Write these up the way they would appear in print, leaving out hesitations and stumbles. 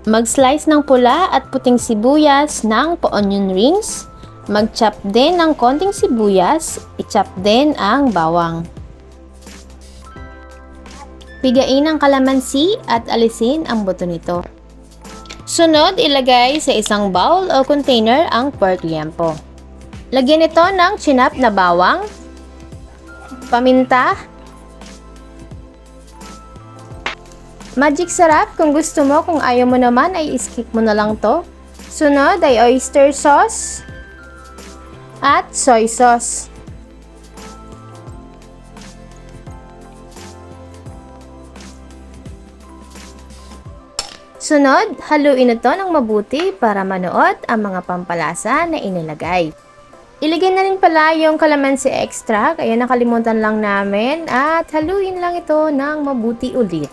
Mag-slice ng pula at puting sibuyas ng onion rings. Mag-chop din ng konting sibuyas. I-chop din ang bawang. Pigain ang kalamansi at alisin ang buto nito. Sunod, ilagay sa isang bowl o container ang pork liempo. Lagyan ito ng chinap na bawang, paminta, magic sarap kung gusto mo, kung ayaw mo naman ay skip mo na lang to. Sunod ay oyster sauce at soy sauce. Sunod, haluin ito ng mabuti para manuot ang mga pampalasa na inilagay. Ilagay na rin pala yung calamansi extract, kaya nakalimutan lang namin, at haluin lang ito ng mabuti ulit.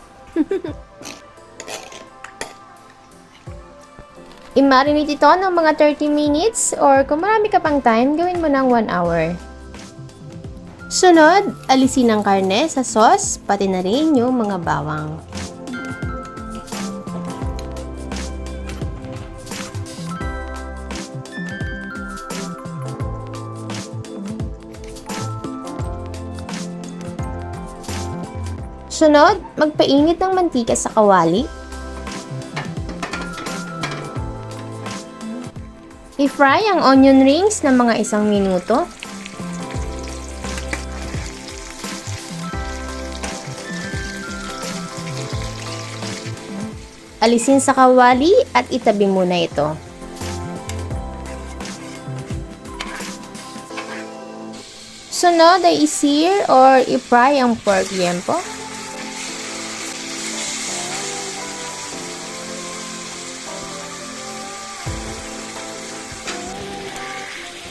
I-marinate ito ng mga 30 minutes or kung marami ka pang time, gawin mo ng 1 hour. Sunod, alisin ang karne sa sauce, pati na rin yung mga bawang. Sunod, magpainit ng mantika sa kawali. I-fry ang onion rings ng mga 1 minuto. Alisin sa kawali at itabi muna ito. Sunod ay i-sear or i-fry ang pork liempo.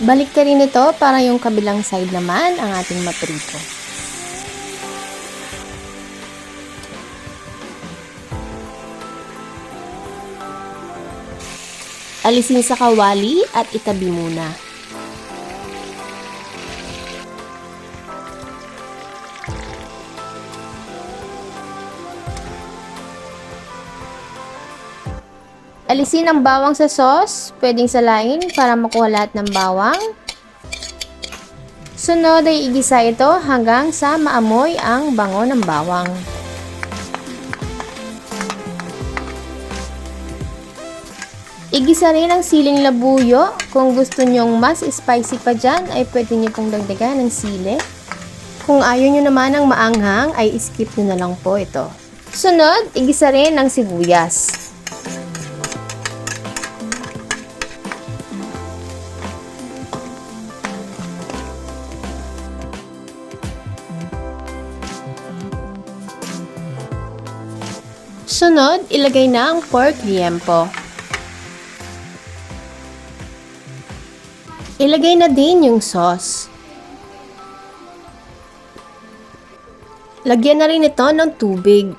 Balik ka rin ito para yung kabilang side naman ang ating maprito. Alisin sa kawali at itabi muna. Alisin ang bawang sa sauce, pwedeng salain para makuha lahat ng bawang. Sunod ay igisa ito hanggang sa maamoy ang bango ng bawang. Igisa rin ang siling labuyo. Kung gusto nyong mas spicy pa dyan, ay pwede nyo pong dagdagan ng sili. Kung ayaw nyo naman ng maanghang, ay skip nyo na lang po ito. Sunod, igisa rin ang sibuyas. Sunod, ilagay na ang pork liempo. Ilagay na din yung sauce. Lagyan na rin ito ng tubig.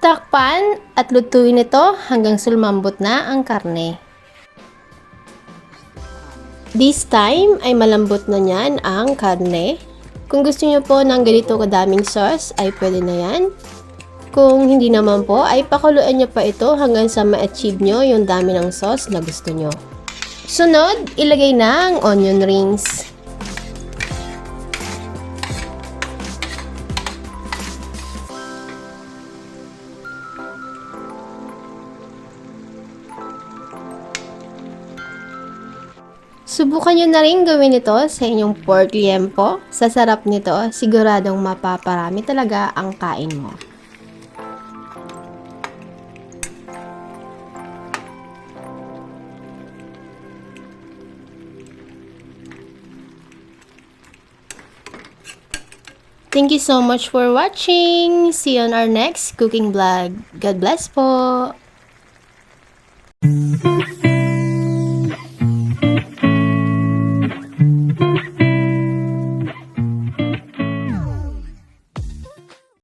Takpan at lutuin ito hanggang lumambot na ang karne. This time ay malambot na niyan ang karne. Kung gusto niyo po ng ganito kadaming sauce ay pwede na yan. Kung hindi naman po ay pakuluan niyo pa ito hanggang sa ma-achieve nyo yung dami ng sauce na gusto nyo. Sunod, ilagay na ang onion rings. Subukan nyo na rin gawin ito sa inyong pork liempo. Sa sarap nito, siguradong mapaparami talaga ang kain mo. Thank you so much for watching. See you on our next cooking vlog. God bless po!